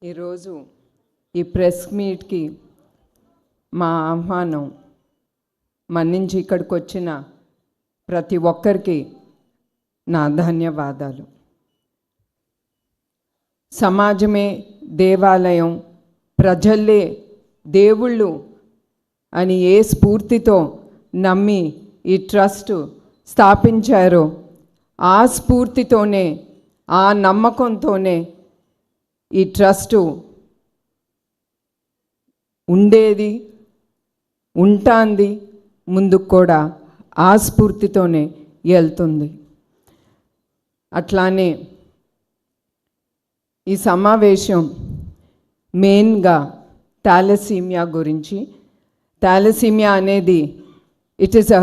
ఈరోజు ఈ ప్రెస్ మీట్కి మా ఆహ్వానం మన్నించి ఇక్కడికి వచ్చిన ప్రతి ఒక్కరికి నా ధన్యవాదాలు. సమాజమే దేవాలయం, ప్రజల్లే దేవుళ్ళు అని ఏ స్ఫూర్తితో నమ్మి ఈ ట్రస్ట్ స్థాపించారో ఆ స్ఫూర్తితోనే, ఆ నమ్మకంతోనే ఈ ట్రస్టు ఉండేది, ఉంటాంది, ముందుకు కూడా ఆ స్ఫూర్తితోనే వెళ్తుంది. అట్లానే ఈ సమావేశం మెయిన్గా థాలసీమియా గురించి. థాలసీమియా అనేది it is a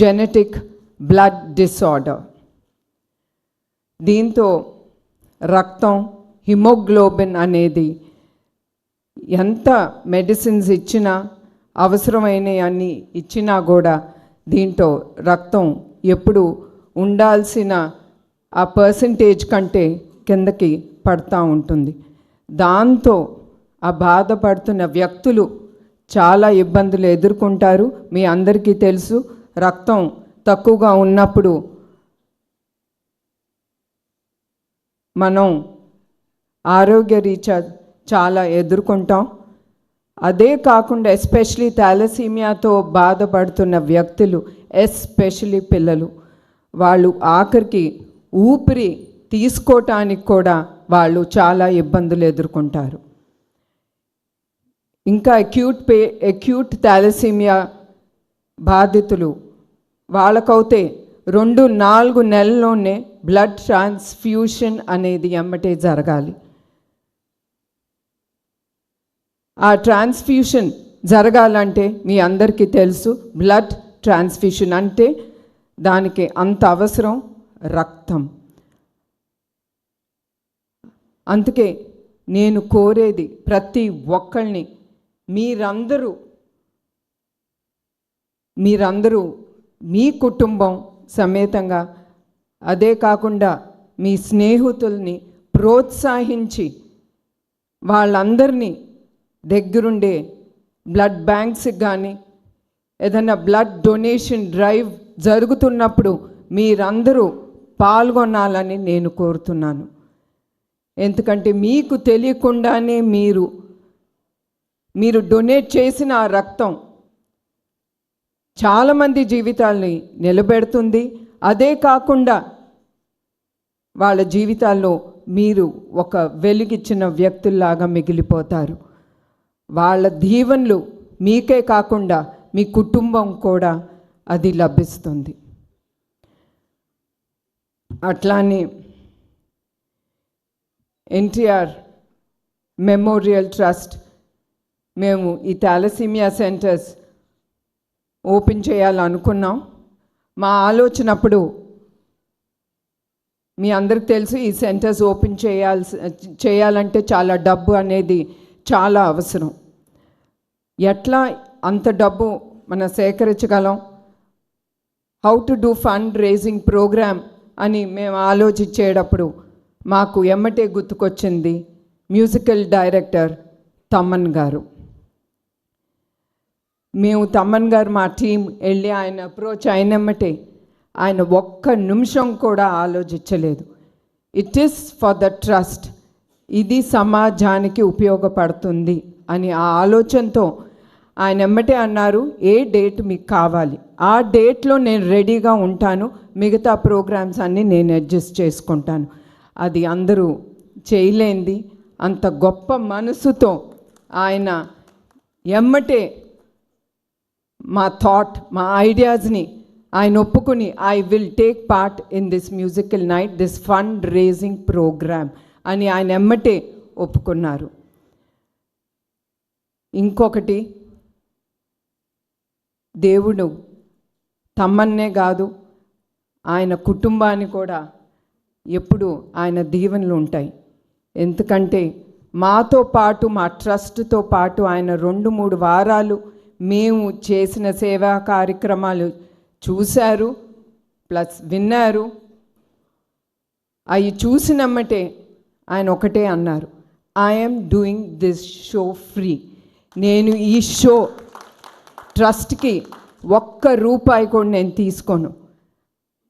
genetic blood disorder. దీంతో రక్తం, హిమోగ్లోబిన్ అనేది ఎంత మెడిసిన్స్ ఇచ్చినా, అవసరమైన అన్ని ఇచ్చినా కూడా దీంట్లో రక్తం ఎప్పుడు ఉండాల్సిన ఆ పర్సంటేజ్ కంటే కిందకి పడుతూ ఉంటుంది. దాంతో ఆ బాధపడుతున్న వ్యక్తులు చాలా ఇబ్బందులు ఎదుర్కొంటారు. మీ అందరికీ తెలుసు, రక్తం తక్కువగా ఉన్నప్పుడు మనం ఆరోగ్యరీత్యా చాలా ఎదుర్కొంటాం. అదే కాకుండా ఎస్పెషలీ థాలసీమియాతో బాధపడుతున్న వ్యక్తులు, ఎస్పెషలీ పిల్లలు, వాళ్ళు ఆఖరికి ఊపిరి తీసుకోవటానికి కూడా వాళ్ళు చాలా ఇబ్బందులు ఎదుర్కొంటారు. ఇంకా అక్యూట్ థాలసీమియా బాధితులు వాళ్ళకైతే 2-4 నెలల్లోనే బ్లడ్ ట్రాన్స్ఫ్యూషన్ అనేది ఎమ్మటే జరగాలి. ఆ ట్రాన్స్ఫ్యూషన్ జరగాలంటే మీ అందరికీ తెలుసు, బ్లడ్ ట్రాన్స్ఫ్యూషన్ అంటే దానికి అంత అవసరం రక్తం. అందుకే నేను కోరేది ప్రతి ఒక్కళ్ళని, మీరందరూ మీ కుటుంబం సమేతంగా, అదే కాకుండా మీ స్నేహితుల్ని ప్రోత్సహించి వాళ్ళందరినీ దగ్గరుండే బ్లడ్ బ్యాంక్స్కి కానీ ఏదైనా బ్లడ్ డొనేషన్ డ్రైవ్ జరుగుతున్నప్పుడు మీరందరూ పాల్గొనాలని నేను కోరుతున్నాను. ఎందుకంటే మీకు తెలియకుండానే మీరు డొనేట్ చేసిన ఆ రక్తం చాలామంది జీవితాల్ని నిలబెడుతుంది. అదే కాకుండా వాళ్ళ జీవితాల్లో మీరు ఒక వెలుగిచ్చిన వ్యక్తుల్లాగా మిగిలిపోతారు. వాళ్ళ దీవెనలు మీకే కాకుండా మీ కుటుంబం కూడా అది లభిస్తుంది. అట్లానే ఎన్టీఆర్ మెమోరియల్ ట్రస్ట్ మేము ఈ థాలసీమియా సెంటర్స్ ఓపెన్ చేయాలనుకున్నాం. మా ఆలోచనప్పుడు మీ అందరికి తెలుసు, ఈ సెంటర్స్ ఓపెన్ చేయాలంటే చాలా డబ్బు అనేది చాలా అవసరం. ఎట్లా అంత డబ్బు మనం సేకరించగలం, how to do fund raising programme అని మేము ఆలోచించేటప్పుడు మాకు ఎమ్మటే గుర్తుకొచ్చింది మ్యూజికల్ డైరెక్టర్ తమన్ గారు. మేము తమన్ గారు మా టీం వెళ్ళి ఆయన అప్రోచ్ అయినమ్మటే ఆయన ఒక్క నిమిషం కూడా ఆలోచించలేదు. It is for the trust, ఇది సమాజానికి ఉపయోగపడుతుంది అని ఆ ఆలోచనతో ఆయన ఎమ్మటే అన్నారు, ఏ డేట్ మీకు కావాలి ఆ డేట్లో నేను రెడీగా ఉంటాను, మిగతా ప్రోగ్రామ్స్ అన్నీ నేను అడ్జస్ట్ చేసుకుంటాను. అది అందరూ చేయలేంది. అంత గొప్ప మనసుతో ఆయన ఎమ్మటే మా ఐడియాస్ని ఆయన ఒప్పుకుని I will take part in this musical night, this fund raising programme అని ఆయన ఎమ్మటే ఒప్పుకున్నారు. ఇంకొకటి, దేవుడు తమ్మన్నే కాదు ఆయన కుటుంబాన్ని కూడా ఎప్పుడు ఆయన దీవెనలు ఉంటాయి. ఎందుకంటే మాతో పాటు, మా ట్రస్ట్తో పాటు ఆయన 2-3 వారాలు మేము చేసిన సేవా కార్యక్రమాలు చూశారు, ప్లస్ విన్నారు. అవి చూసినమ్మటే ఆయన ఒకటే అన్నారు, I'm doing this show free. నేను ఈ షో ట్రస్ట్కి ఒక్క రూపాయి కూడా నేను తీసుకోను.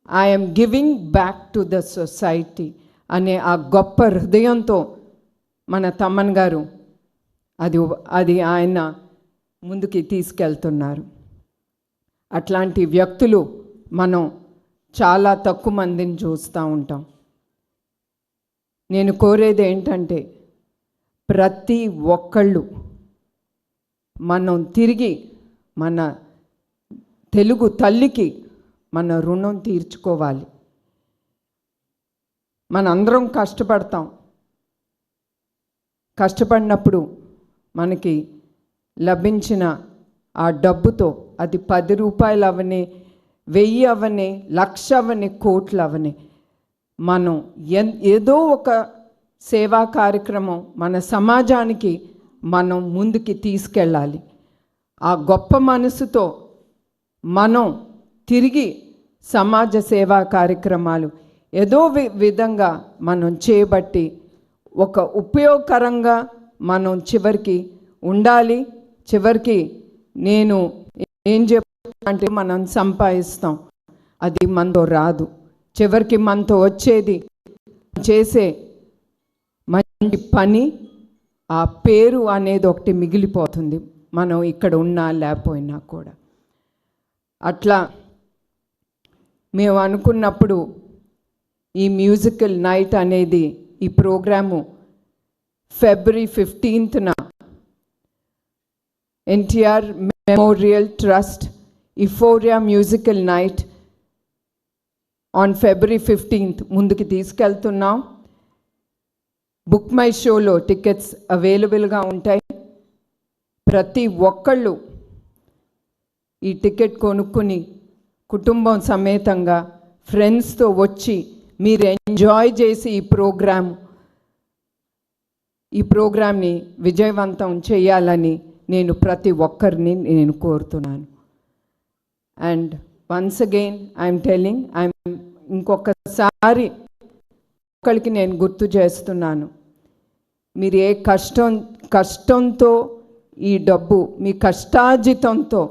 I'm giving back to the society అనే ఆ గొప్ప హృదయంతో మన తమ్మన్ గారు అది ఆయన ముందుకి తీసుకెళ్తున్నారు. అట్లాంటి వ్యక్తులు మనం చాలా తక్కువ మందిని చూస్తూ ఉంటాం. నేను కోరేది ఏంటంటే ప్రతి ఒక్కళ్ళు మనం తిరిగి మన తెలుగు తల్లికి మన రుణం తీర్చుకోవాలి. మనందరం కష్టపడినప్పుడు మనకి లభించిన ఆ డబ్బుతో, అది 10 రూపాయలు అవని, 1000 అవని, 1,00,000 అవని, కోట్లు అవని, మనం ఏదో ఒక సేవా కార్యక్రమం మన సమాజానికి మనం ముందుకి తీసుకెళ్ళాలి. ఆ గొప్ప మనసుతో మనం తిరిగి సమాజ సేవా కార్యక్రమాలు ఏదో విధంగా మనం చేయబట్టి ఒక ఉపయోగకరంగా మనం చివరికి ఉండాలి. చివరికి నేను ఏం అంటే మనం సంపాదిస్తాం, అది మనతో రాదు. చివరికి మనతో వచ్చేది చేసే మంచి పని, ఆ పేరు అనేది ఒకటి మిగిలిపోతుంది, మనం ఇక్కడ ఉన్నా లేకపోయినా కూడా. అట్లా మేము అనుకున్నప్పుడు ఈ మ్యూజికల్ నైట్ అనేది, ఈ programme February 15th NTR memorial trust Euphoria musical night on February 15th ముందుకు తీసుకెళ్తున్నాం. బుక్ మై షోలో టికెట్స్ అవైలబుల్గా ఉంటాయి. ప్రతి ఒక్కళ్ళు ఈ టికెట్ కొనుక్కుని కుటుంబం సమేతంగా ఫ్రెండ్స్తో వచ్చి మీరు ఎంజాయ్ చేసి ఈ ప్రోగ్రామ్ని విజయవంతం చేయాలని నేను ప్రతి ఒక్కరిని నేను కోరుతున్నాను. And once again I'm telling, ఇంకొకసారి ఒక్కరికి నేను గుర్తు చేస్తున్నాను, మీరు ఏ కష్టంతో ఈ డబ్బు, మీ కష్టార్జితంతో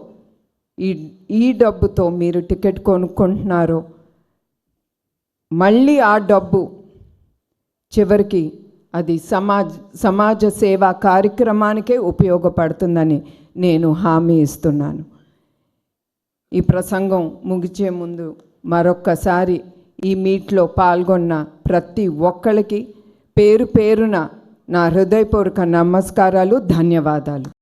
ఈ డబ్బుతో మీరు టికెట్ కొనుక్కుంటున్నారో, మళ్ళీ ఆ డబ్బు చివరికి అది సమాజ సేవా కార్యక్రమానికే ఉపయోగపడుతుందని నేను హామీ ఇస్తున్నాను. ఈ ప్రసంగం ముగిచే ముందు మరొక్కసారి ఈ మీట్లో పాల్గొన్న ప్రతి ఒక్కరికి పేరు పేరున నా హృదయపూర్వక నమస్కారాలు, ధన్యవాదాలు.